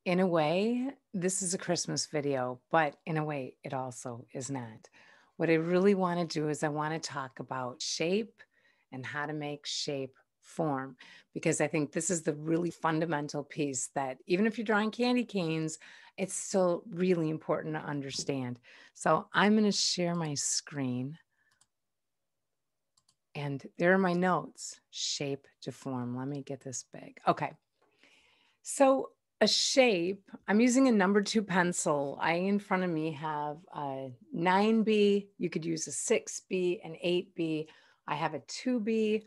In a way, this is a Christmas video, but in a way, it also is not. What I really want to do is I want to talk about shape and how to make shape form, because I think this is the really fundamental piece that even if you're drawing candy canes, it's still really important to understand. So I'm going to share my screen, and there are my notes, shape to form. Let me get this big. Okay. So a shape, I'm using a number 2 pencil. I in front of me have a 9B. You could use a 6B, an 8B. I have a 2B.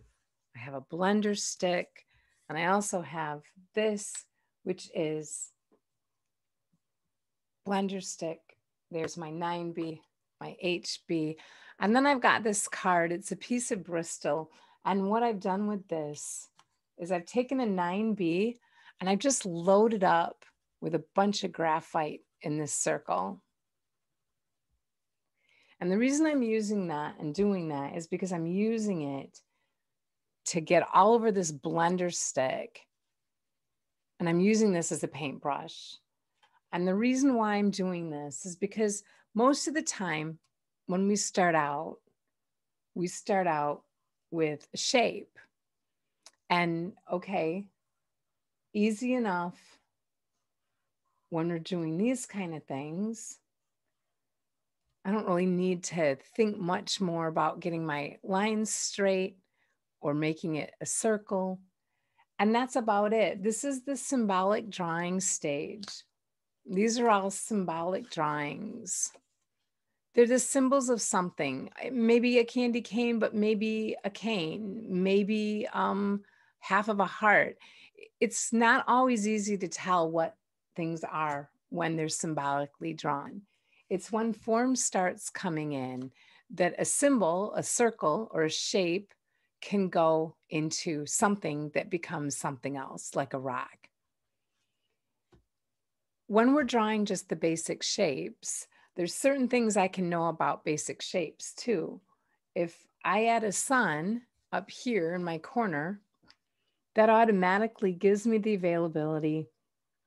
I have a blender stick. And I also have this, which is blender stick. There's my 9B, my HB. And then I've got this card. It's a piece of Bristol. And what I've done with this is I've taken a 9B and I've just loaded up with a bunch of graphite in this circle. And the reason I'm using that and doing that is because I'm using it to get all over this blender stick. And I'm using this as a paintbrush. And the reason why I'm doing this is because most of the time when we start out with a shape. And okay, easy enough when we're doing these kind of things. I don't really need to think much more about getting my lines straight or making it a circle. And that's about it. This is the symbolic drawing stage. These are all symbolic drawings. They're the symbols of something, maybe a candy cane, but maybe a cane, maybe half of a heart. It's not always easy to tell what things are when they're symbolically drawn. It's when form starts coming in that a symbol, a circle, or a shape can go into something that becomes something else, like a rock. When we're drawing just the basic shapes, there's certain things I can know about basic shapes too. If I add a sun up here in my corner, that automatically gives me the availability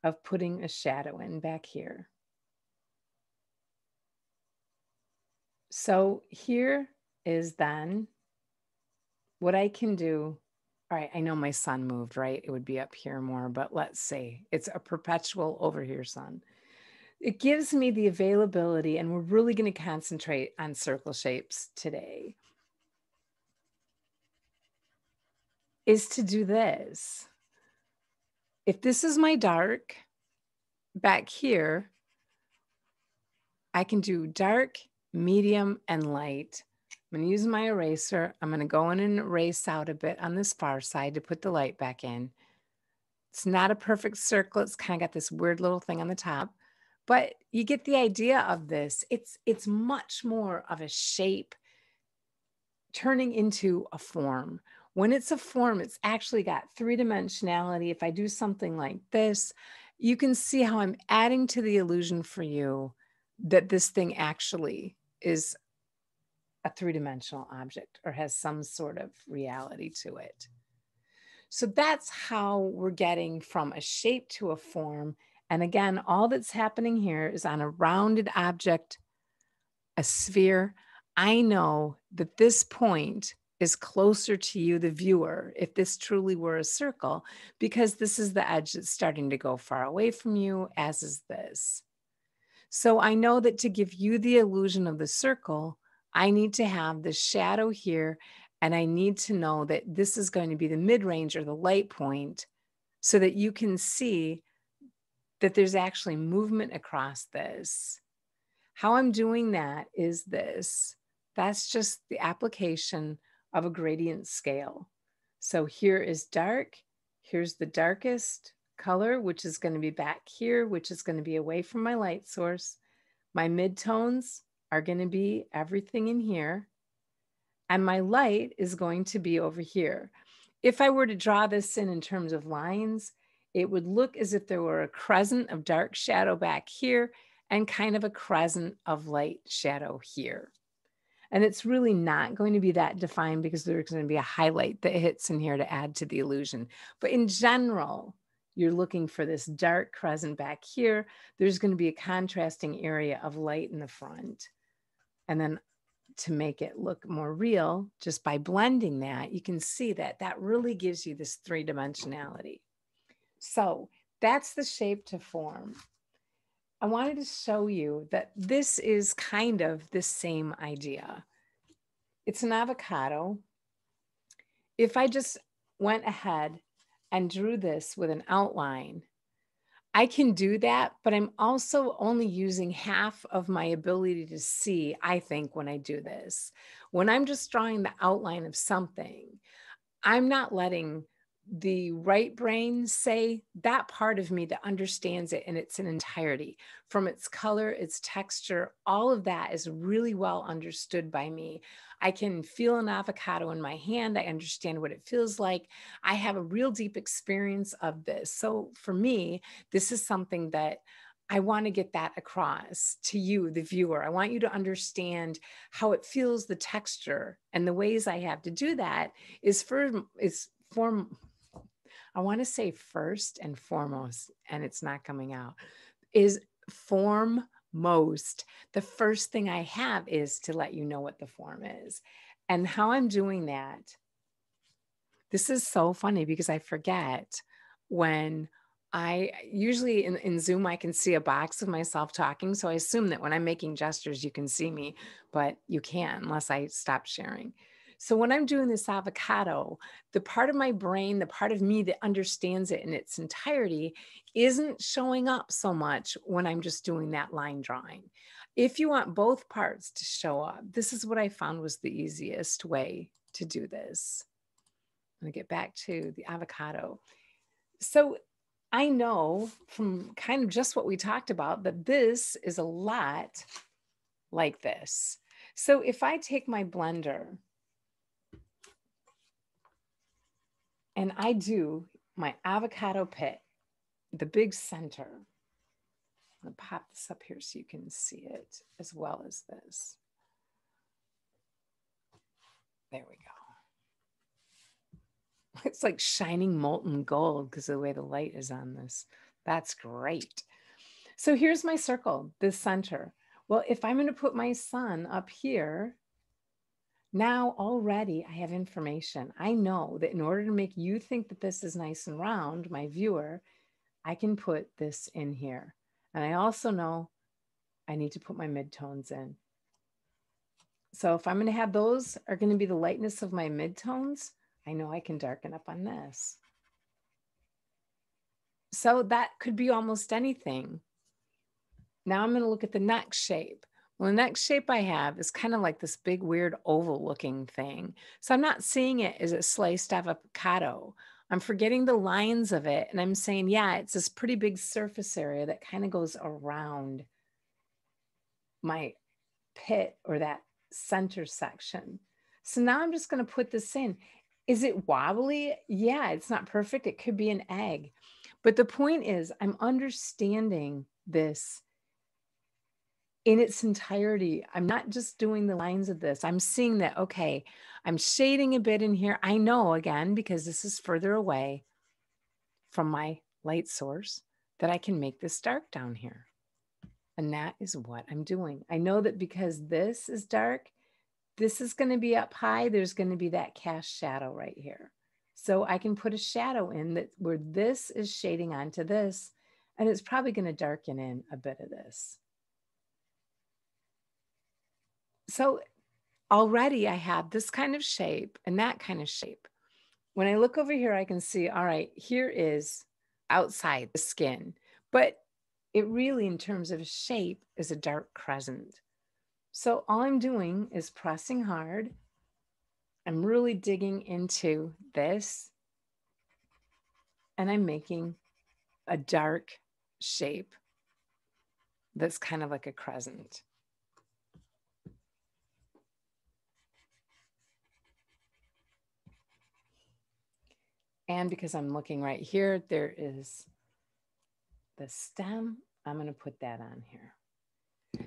of putting a shadow in back here. So here is then what I can do. All right, I know my sun moved, right? It would be up here more, but let's say it's a perpetual over here sun. It gives me the availability, and we're really going to concentrate on circle shapes today, is to do this. If this is my dark, back here, I can do dark, medium, and light. I'm going to use my eraser. I'm going to go in and erase out a bit on this far side to put the light back in. It's not a perfect circle. It's kind of got this weird little thing on the top, but you get the idea of this. It's much more of a shape turning into a form. When it's a form, it's actually got 3-dimensionality. If I do something like this, you can see how I'm adding to the illusion for you that this thing actually is a 3-dimensional object or has some sort of reality to it. So that's how we're getting from a shape to a form. And again, all that's happening here is on a rounded object, a sphere. I know that this point is closer to you, the viewer, if this truly were a circle, because this is the edge that's starting to go far away from you, as is this. So I know that to give you the illusion of the circle, I need to have the shadow here, and I need to know that this is going to be the mid-range or the light point so that you can see that there's actually movement across this. How I'm doing that is this. That's just the application of a gradient scale. So here is dark. Here's the darkest color, which is going to be back here, which is going to be away from my light source. My midtones are going to be everything in here. And my light is going to be over here. If I were to draw this in terms of lines, it would look as if there were a crescent of dark shadow back here and kind of a crescent of light shadow here. And it's really not going to be that defined because there's going to be a highlight that hits in here to add to the illusion. But in general, you're looking for this dark crescent back here, there's going to be a contrasting area of light in the front. And then to make it look more real, just by blending that, you can see that that really gives you this three-dimensionality. So that's the shape to form. I wanted to show you that this is kind of the same idea. It's an avocado. If I just went ahead and drew this with an outline, I can do that, but I'm also only using half of my ability to see, I think, when I do this. When I'm just drawing the outline of something, I'm not letting the right brain say that part of me that understands it in its entirety, from its color, its texture, all of that is really well understood by me. I can feel an avocado in my hand. I understand what it feels like. I have a real deep experience of this. So for me, this is something that I want to get that across to you, the viewer. I want you to understand how it feels, the texture, and the ways I have to do that is I want to say first and foremost, and it's not coming out, is foremost. The first thing I have is to let you know what the form is. And how I'm doing that, this is so funny because I forget when I usually in Zoom, I can see a box of myself talking. So I assume that when I'm making gestures, you can see me, but you can't unless I stop sharing. So when I'm doing this avocado, the part of my brain, the part of me that understands it in its entirety isn't showing up so much when I'm just doing that line drawing. If you want both parts to show up, this is what I found was the easiest way to do this. I'm going to get back to the avocado. So I know from kind of just what we talked about that this is a lot like this. So if I take my blender and I do my avocado pit, the big center, I'm going to pop this up here so you can see it as well as this. There we go. It's like shining molten gold because of the way the light is on this. That's great. So here's my circle, the center. Well, if I'm going to put my sun up here, now already I have information. I know that in order to make you think that this is nice and round, my viewer, I can put this in here. And I also know I need to put my midtones in. So if I'm going to have those are going to be the lightness of my midtones, I know I can darken up on this. So that could be almost anything. Now I'm going to look at the next shape. Well, the next shape I have is kind of like this big, weird oval looking thing. So I'm not seeing it as a sliced avocado. I'm forgetting the lines of it. And I'm saying, yeah, it's this pretty big surface area that kind of goes around my pit or that center section. So now I'm just going to put this in. Is it wobbly? Yeah, it's not perfect. It could be an egg. But the point is, I'm understanding this in its entirety. I'm not just doing the lines of this. I'm seeing that, okay, I'm shading a bit in here. I know, again, because this is further away from my light source, that I can make this dark down here. And that is what I'm doing. I know that because this is dark, this is going to be up high. There's going to be that cast shadow right here. So I can put a shadow in that where this is shading onto this, and it's probably going to darken in a bit of this. So already I have this kind of shape and that kind of shape. When I look over here, I can see, all right, here is outside the skin, but it really, in terms of shape, is a dark crescent. So all I'm doing is pressing hard. I'm really digging into this, and I'm making a dark shape that's kind of like a crescent. And because I'm looking right here, there is the stem. I'm going to put that on here.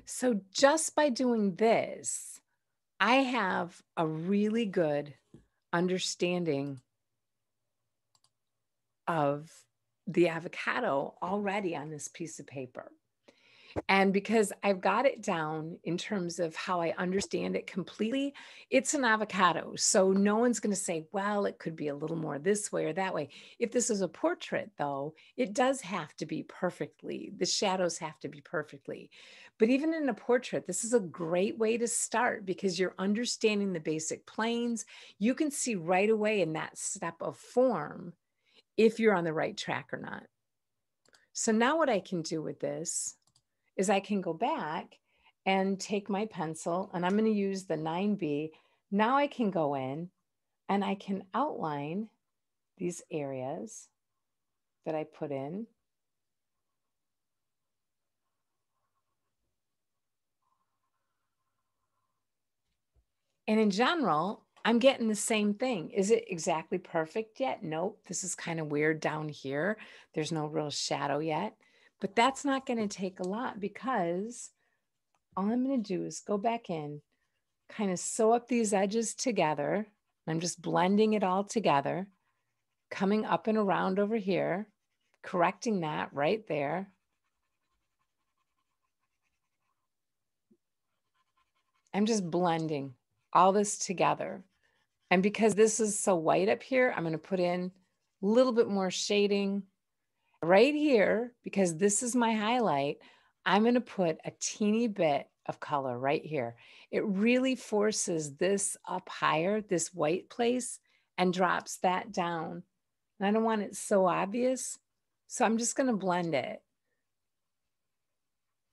So just by doing this, I have a really good understanding of the avocado already on this piece of paper. And because I've got it down in terms of how I understand it completely, it's an avocado. So no one's going to say, well, it could be a little more this way or that way. If this is a portrait, though, it does have to be perfectly. The shadows have to be perfectly. But even in a portrait, this is a great way to start because you're understanding the basic planes. You can see right away in that step of form if you're on the right track or not. So now what I can do with this is I can go back and take my pencil, and I'm going to use the 9B. Now I can go in and I can outline these areas that I put in. And in general, I'm getting the same thing. Is it exactly perfect yet? Nope. This is kind of weird down here. There's no real shadow yet, but that's not going to take a lot because all I'm going to do is go back in, kind of sew up these edges together. I'm just blending it all together, coming up and around over here, correcting that right there. I'm just blending all this together. And because this is so white up here, I'm going to put in a little bit more shading right here because this is my highlight. I'm going to put a teeny bit of color right here. It really forces this up higher, this white place, and drops that down. And I don't want it so obvious. So I'm just going to blend it.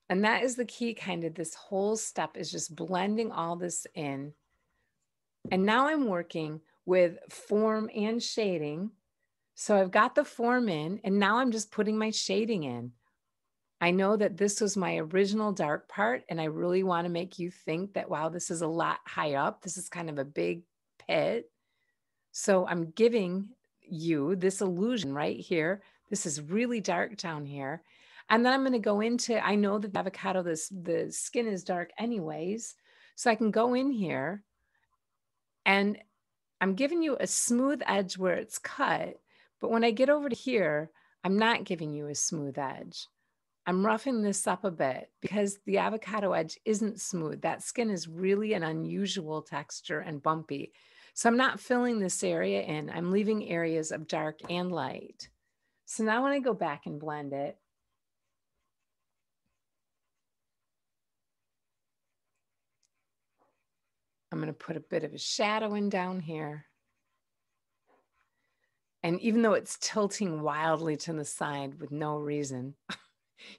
And that is the key, kind of this whole step is just blending all this in. And now I'm working with form and shading. So I've got the form in, and now I'm just putting my shading in. I know that this was my original dark part, and I really want to make you think that, wow, this is a lot high up. This is kind of a big pit. So I'm giving you this illusion right here. This is really dark down here. And then I'm going to go into, I know that the avocado, the skin is dark anyways. So I can go in here and I'm giving you a smooth edge where it's cut. But when I get over to here, I'm not giving you a smooth edge. I'm roughing this up a bit because the avocado edge isn't smooth. That skin is really an unusual texture and bumpy. So I'm not filling this area in. I'm leaving areas of dark and light. So now when I go back and blend it, I'm going to put a bit of a shadow in down here. And even though it's tilting wildly to the side with no reason,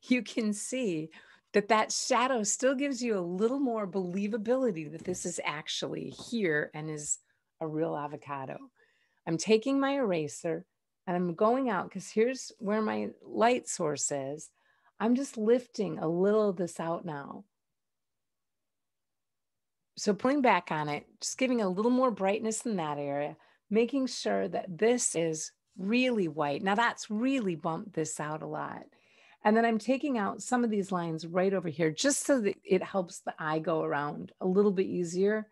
you can see that that shadow still gives you a little more believability that this is actually here and is a real avocado. I'm taking my eraser and I'm going out because here's where my light source is. I'm just lifting a little of this out now. So pulling back on it, just giving a little more brightness in that area, making sure that this is really white. Now that's really bumped this out a lot. And then I'm taking out some of these lines right over here, just so that it helps the eye go around a little bit easier.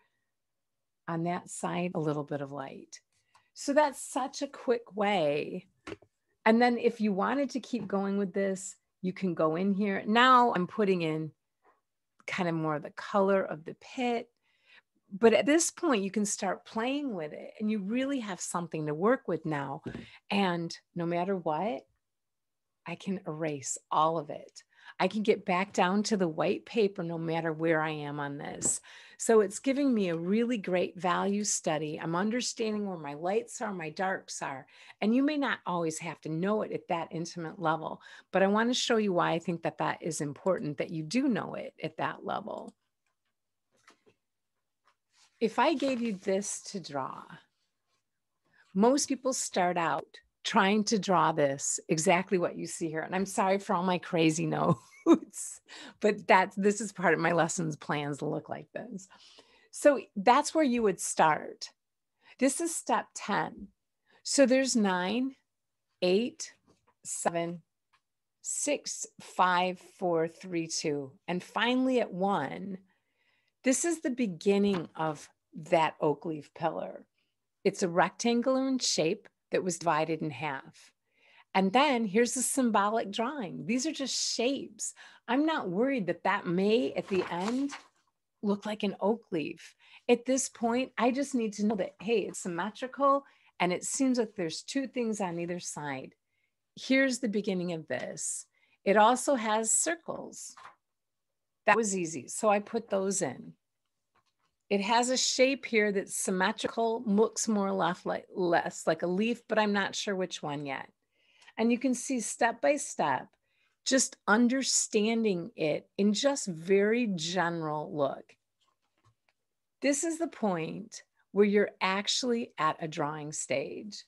On that side, a little bit of light. So that's such a quick way. And then if you wanted to keep going with this, you can go in here. Now I'm putting in kind of more of the color of the pit. But at this point, you can start playing with it and you really have something to work with now. And no matter what, I can erase all of it. I can get back down to the white paper no matter where I am on this. So it's giving me a really great value study. I'm understanding where my lights are, my darks are. And you may not always have to know it at that intimate level, but I want to show you why I think that that is important, that you do know it at that level. If I gave you this to draw, most people start out trying to draw this exactly what you see here. And I'm sorry for all my crazy notes, but this is part of my lessons plans to look like this. So that's where you would start. This is step 10. So there's 9, 8, 7, 6, 5, 4, 3, 2. And finally at 1, this is the beginning of that oak leaf pillar. It's a rectangular in shape that was divided in half. And then here's the symbolic drawing. These are just shapes. I'm not worried that that may at the end look like an oak leaf. At this point, I just need to know that, hey, it's symmetrical and it seems like there's two things on either side. Here's the beginning of this. It also has circles. That was easy. So I put those in. It has a shape here that's symmetrical, looks more or less like a leaf, but I'm not sure which one yet. And you can see step by step, just understanding it in just very general look. This is the point where you're actually at a drawing stage.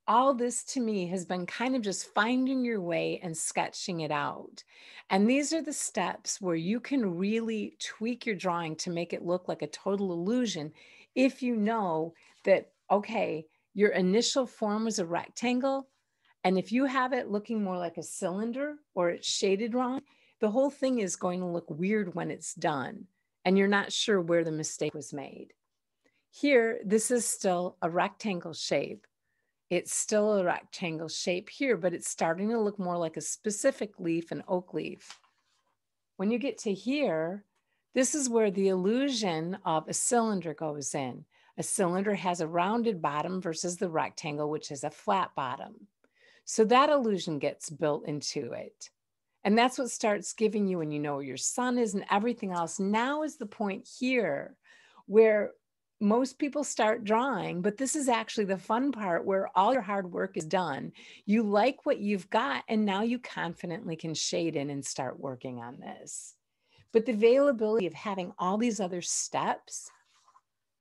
All this to me has been kind of just finding your way and sketching it out. And these are the steps where you can really tweak your drawing to make it look like a total illusion if you know that, okay, your initial form was a rectangle, and if you have it looking more like a cylinder or it's shaded wrong, the whole thing is going to look weird when it's done, and you're not sure where the mistake was made. Here, this is still a rectangle shape. It's still a rectangle shape here, but it's starting to look more like a specific leaf, an oak leaf. When you get to here, this is where the illusion of a cylinder goes in. A cylinder has a rounded bottom versus the rectangle, which is a flat bottom. So that illusion gets built into it. And that's what starts giving you when you know where your sun is and everything else. Now is the point here where most people start drawing, but this is actually the fun part where all your hard work is done. You like what you've got, and now you confidently can shade in and start working on this. But the availability of having all these other steps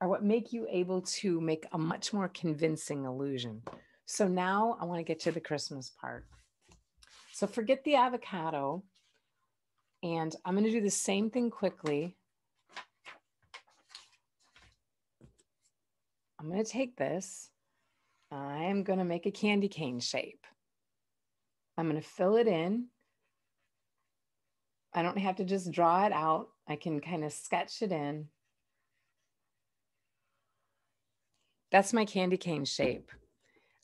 are what make you able to make a much more convincing illusion. So now I want to get to the Christmas part. So forget the avocado, and I'm going to do the same thing quickly. I'm going to take this. I am going to make a candy cane shape. I'm going to fill it in. I don't have to just draw it out. I can kind of sketch it in. That's my candy cane shape.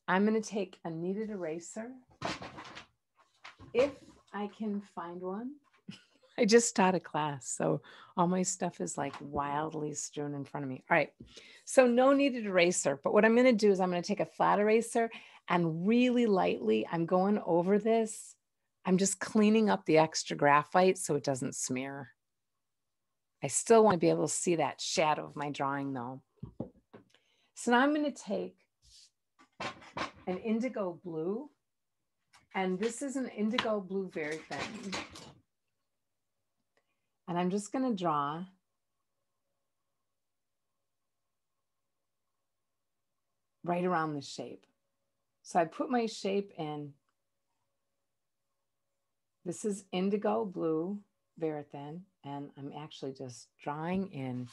I'm going to take a kneaded eraser, if I can find one. I just taught a class, so all my stuff is like wildly strewn in front of me. All right, so no kneaded eraser, but what I'm going to do is I'm going to take a flat eraser and really lightly, I'm going over this. I'm just cleaning up the extra graphite so it doesn't smear. I still want to be able to see that shadow of my drawing though. So now I'm going to take an indigo blue, and this is an indigo blue verithin. And I'm just going to draw right around the shape. So I put my shape in. This is indigo blue verithin, and I'm actually just drawing in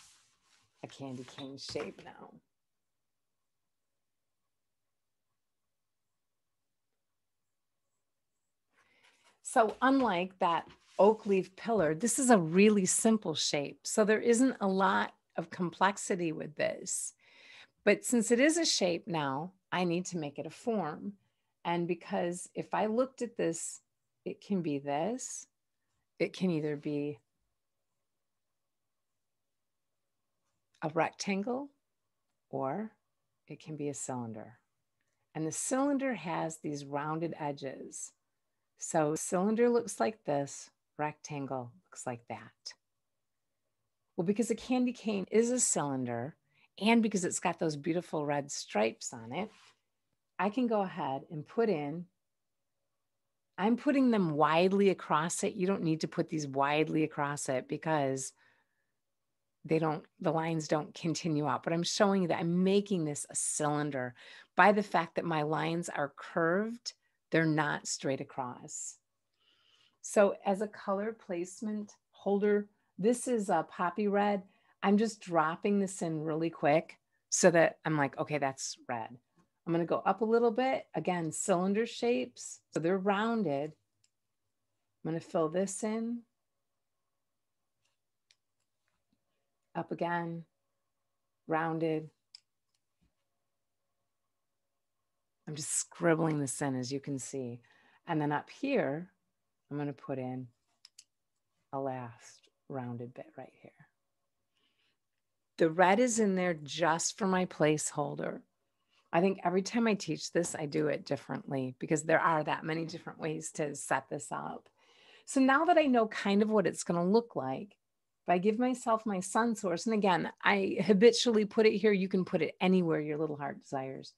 a candy cane shape now. So unlike that oak leaf pillar, this is a really simple shape. So there isn't a lot of complexity with this. But since it is a shape now, I need to make it a form. And because if I looked at this, it can be this. It can either be a rectangle or it can be a cylinder. And the cylinder has these rounded edges. So cylinder looks like this, rectangle looks like that. Well, because a candy cane is a cylinder, and because it's got those beautiful red stripes on it, I can go ahead and put in, I'm putting them widely across it. You don't need to put these widely across it because the lines don't continue out, but I'm showing you that I'm making this a cylinder by the fact that my lines are curved. They're not straight across. So as a color placement holder, this is a poppy red. I'm just dropping this in really quick so that I'm like, okay, that's red. I'm going to go up a little bit. Again, cylinder shapes. So they're rounded. I'm going to fill this in. Up again, rounded. I'm just scribbling this in, as you can see. And then up here, I'm going to put in a last rounded bit right here. The red is in there just for my placeholder. I think every time I teach this, I do it differently because there are that many different ways to set this up. So now that I know kind of what it's going to look like, if I give myself my sun source, and again, I habitually put it here, you can put it anywhere your little heart desires.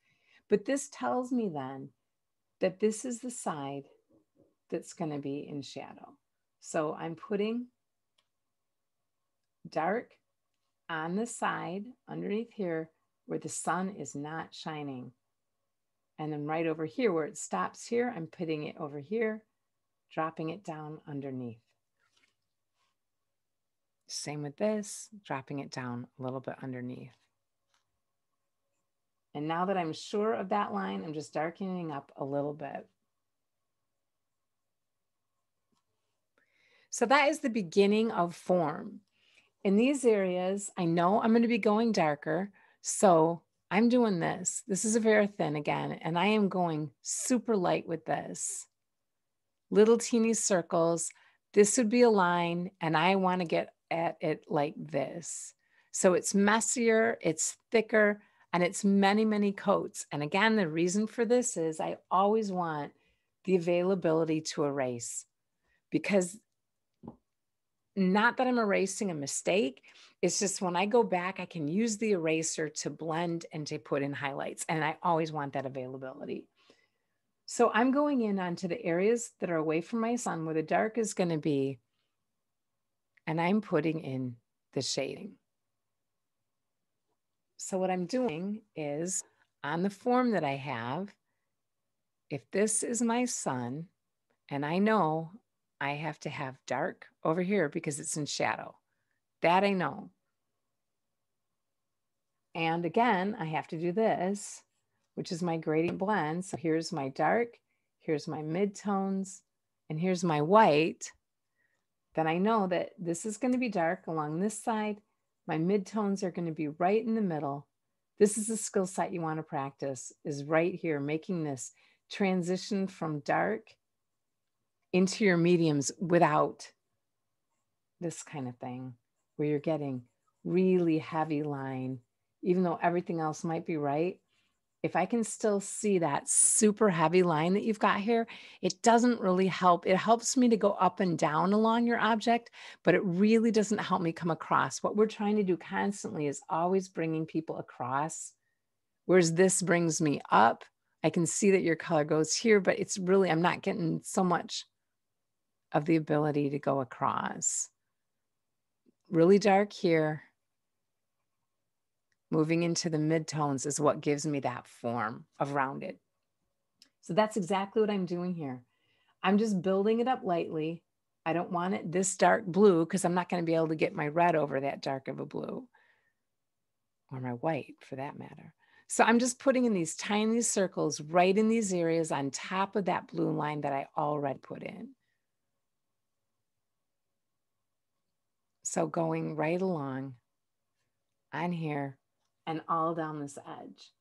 But this tells me then that this is the side that's going to be in shadow. So I'm putting dark on the side underneath here where the sun is not shining. And then right over here where it stops here, I'm putting it over here, dropping it down underneath. Same with this, dropping it down a little bit underneath. And now that I'm sure of that line, I'm just darkening up a little bit. So that is the beginning of form. In these areas, I know I'm going to be going darker. So I'm doing this. This is a verithin again, and I am going super light with this. Little teeny circles. This would be a line, and I want to get at it like this. So it's messier, it's thicker, and it's many, many coats. And again, the reason for this is I always want the availability to erase, because not that I'm erasing a mistake. It's just when I go back, I can use the eraser to blend and to put in highlights. And I always want that availability. So I'm going in onto the areas that are away from my sun where the dark is going to be. And I'm putting in the shading. So what I'm doing is on the form that I have, if this is my sun, and I know I have to have dark over here because it's in shadow. That I know. And again, I have to do this, which is my gradient blend. So here's my dark, here's my midtones, and here's my white. Then I know that this is going to be dark along this side. My midtones are going to be right in the middle. This is a skill set you want to practice, is right here, making this transition from dark into your mediums without this kind of thing where you're getting really heavy line, even though everything else might be right. If I can still see that super heavy line that you've got here, it doesn't really help. It helps me to go up and down along your object, but it really doesn't help me come across. What we're trying to do constantly is always bringing people across, whereas this brings me up. I can see that your color goes here, but it's really, I'm not getting so much of the ability to go across. Really dark here. Moving into the midtones is what gives me that form of rounded. So that's exactly what I'm doing here. I'm just building it up lightly. I don't want it this dark blue because I'm not going to be able to get my red over that dark of a blue, or my white for that matter. So I'm just putting in these tiny circles right in these areas on top of that blue line that I already put in. So going right along on here and all down this edge.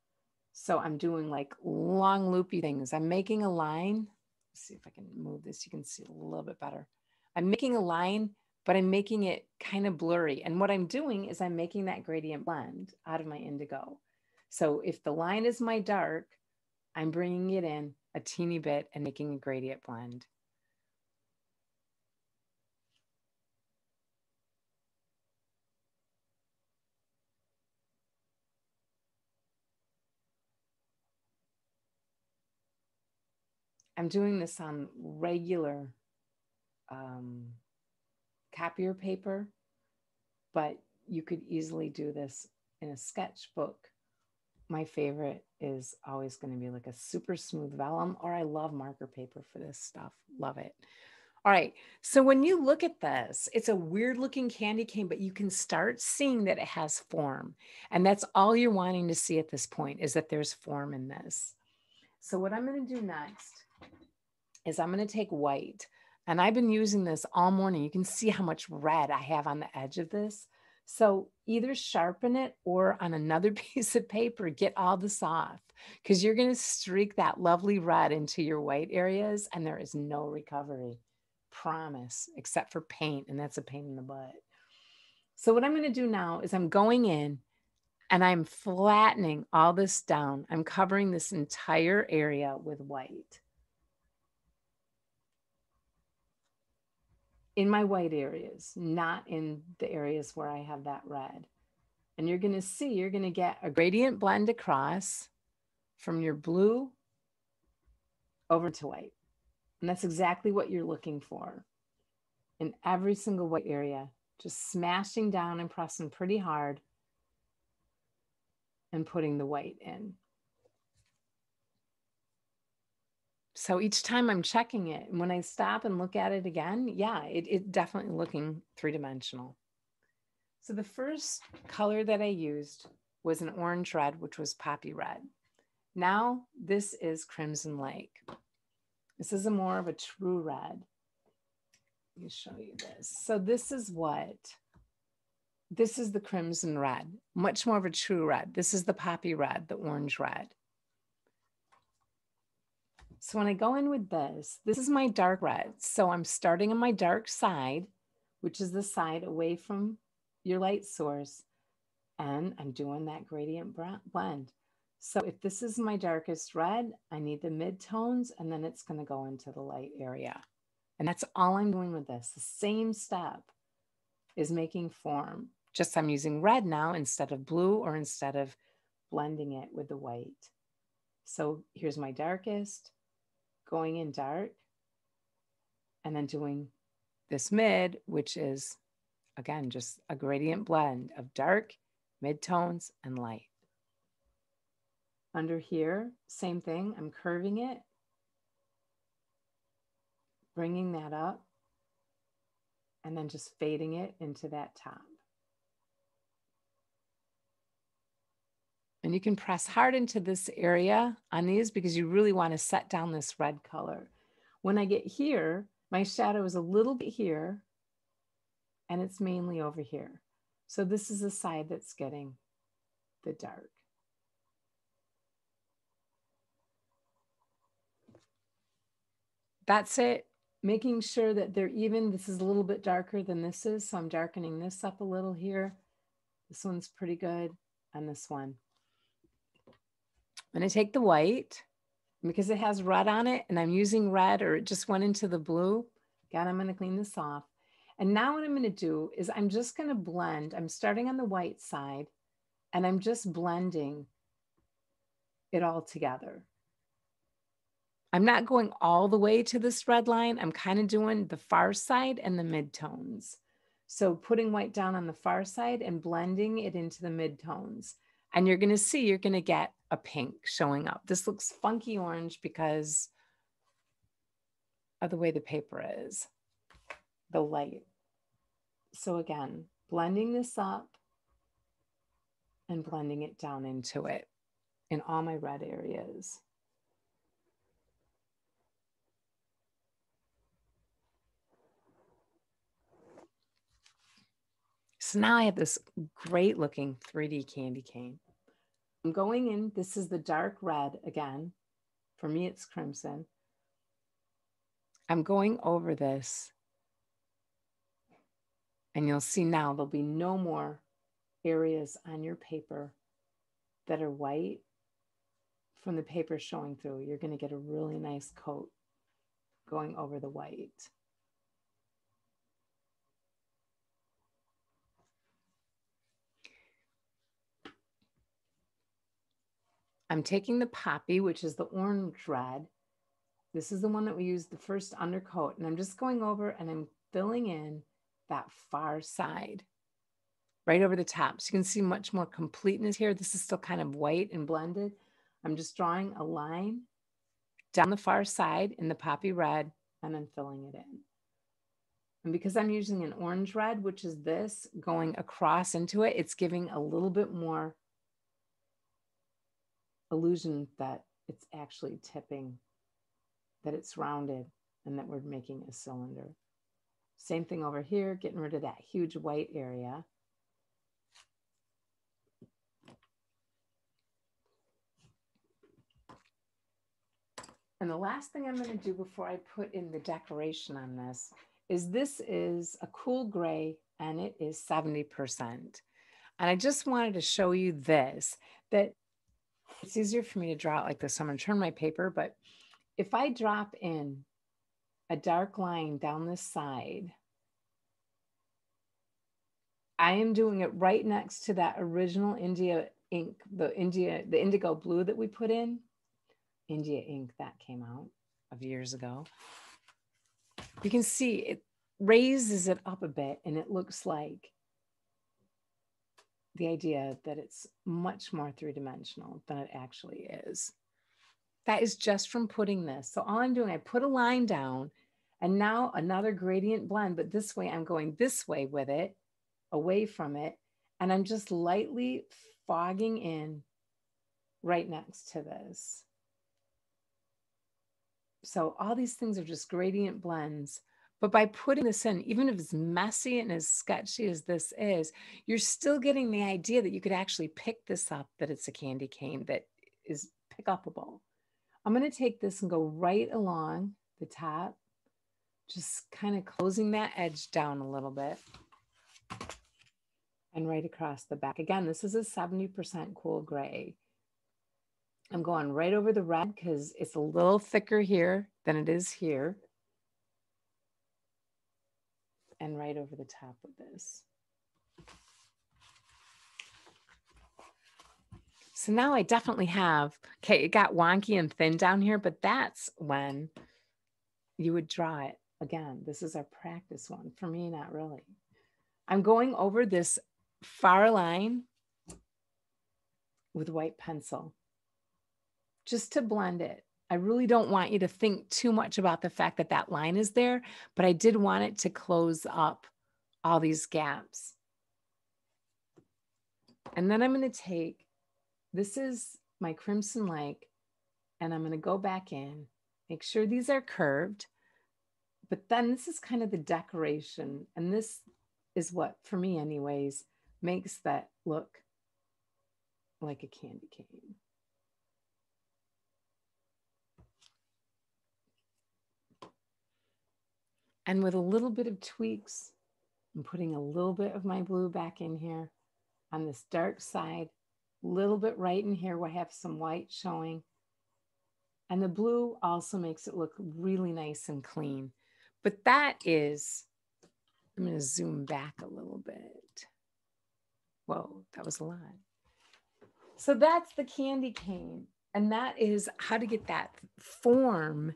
So I'm doing like long loopy things. I'm making a line. Let's see if I can move this. You can see it a little bit better. I'm making a line, but I'm making it kind of blurry. And what I'm doing is I'm making that gradient blend out of my indigo. So if the line is my dark, I'm bringing it in a teeny bit and making a gradient blend. I'm doing this on regular copier paper, but you could easily do this in a sketchbook. My favorite is always going to be like a super smooth vellum, or I love marker paper for this stuff. Love it. All right. So when you look at this, it's a weird looking candy cane, but you can start seeing that it has form. And that's all you're wanting to see at this point, is that there's form in this. So what I'm going to do next is I'm going to take white, and I've been using this all morning. You can see how much red I have on the edge of this. So either sharpen it or on another piece of paper, get all this off because you're going to streak that lovely red into your white areas and there is no recovery. Promise, except for paint, and that's a pain in the butt. So what I'm going to do now is I'm going in and I'm flattening all this down. I'm covering this entire area with white. In my white areas, not in the areas where I have that red. And you're going to see, you're going to get a gradient blend across from your blue over to white. And that's exactly what you're looking for in every single white area, just smashing down and pressing pretty hard and putting the white in. So each time I'm checking it, and when I stop and look at it again, yeah, it's definitely looking three-dimensional. So the first color that I used was an orange red, which was poppy red. Now this is Crimson Lake. This is a more of a true red. Let me show you this. So this is the crimson red, much more of a true red. This is the poppy red, the orange red. So when I go in with this is my dark red. So I'm starting on my dark side, which is the side away from your light source, and I'm doing that gradient blend. So if this is my darkest red, I need the mid-tones, and then it's going to go into the light area. And that's all I'm doing with this. The same step is making form. Just I'm using red now instead of blue or instead of blending it with the white. So here's my darkest, going in dark, and then doing this mid, which is, again, just a gradient blend of dark, mid-tones, and light. Under here, same thing. I'm curving it, bringing that up, and then just fading it into that top. And you can press hard into this area on these because you really want to set down this red color. When I get here, my shadow is a little bit here, and it's mainly over here. So this is the side that's getting the dark. That's it. Making sure that they're even. This is a little bit darker than this is, so I'm darkening this up a little here. This one's pretty good, and this one. I'm going to take the white, because it has red on it, and I'm using red, or it just went into the blue. Again, I'm going to clean this off. And now what I'm going to do is I'm just going to blend. I'm starting on the white side, and I'm just blending it all together. I'm not going all the way to this red line. I'm kind of doing the far side and the mid-tones. So putting white down on the far side and blending it into the mid-tones. And you're going to see, you're going to get a pink showing up. This looks funky orange because of the way the paper is, the light. So again, blending this up and blending it down into it in all my red areas. So now I have this great looking 3D candy cane. I'm going in, this is the dark red again. For me, it's crimson. I'm going over this, and you'll see now there'll be no more areas on your paper that are white from the paper showing through. You're going to get a really nice coat going over the white. I'm taking the poppy, which is the orange red. This is the one that we used the first undercoat, and I'm just going over and I'm filling in that far side right over the top. So you can see much more completeness here. This is still kind of white and blended. I'm just drawing a line down the far side in the poppy red and then filling it in. And because I'm using an orange red, which is this, going across into it, it's giving a little bit more illusion that it's actually tipping, that it's rounded, and that we're making a cylinder. Same thing over here, getting rid of that huge white area. And the last thing I'm going to do before I put in the decoration on this is a cool gray, and it is 70%. And I just wanted to show you this, that it's easier for me to draw it like this. So I'm going to turn my paper, but if I drop in a dark line down this side, I am doing it right next to that original India ink, the indigo blue that we put in. India ink that came out of years ago. You can see it raises it up a bit, and it looks like the idea that it's much more three-dimensional than it actually is. That is just from putting this. So all I'm doing, I put a line down, and now another gradient blend, but this way I'm going this way with it, away from it, and I'm just lightly fogging in right next to this. So all these things are just gradient blends. But by putting this in, even if it's messy and as sketchy as this is, you're still getting the idea that you could actually pick this up, that it's a candy cane that is pick upable. I'm going to take this and go right along the top, just kind of closing that edge down a little bit, and right across the back. Again, this is a 70% cool gray. I'm going right over the red because it's a little thicker here than it is here. And right over the top of this. So now I definitely have, okay, it got wonky and thin down here, but that's when you would draw it. Again, this is our practice one. For me, not really. I'm going over this far line with white pencil just to blend it. I really don't want you to think too much about the fact that that line is there, but I did want it to close up all these gaps. And then I'm going to take, this is my Crimson Lake, and I'm going to go back in, make sure these are curved, but then this is kind of the decoration. And this is what, for me anyways, makes that look like a candy cane. And with a little bit of tweaks, I'm putting a little bit of my blue back in here on this dark side, a little bit right in here where I have some white showing. And the blue also makes it look really nice and clean. But that is, I'm going to zoom back a little bit. Whoa, that was a lot. So that's the candy cane. And that is how to get that form,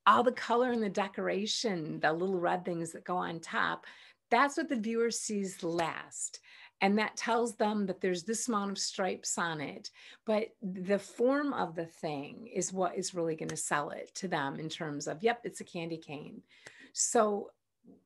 all the color and the decoration, the little red things that go on top. That's what the viewer sees last. And that tells them that there's this amount of stripes on it. But the form of the thing is what is really going to sell it to them in terms of, yep, it's a candy cane. So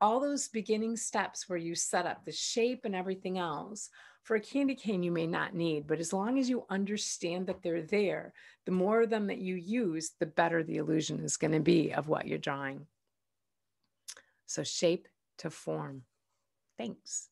all those beginning steps where you set up the shape and everything else, for a candy cane you may not need, but as long as you understand that they're there, the more of them that you use, the better the illusion is going to be of what you're drawing. So shape to form. Thanks.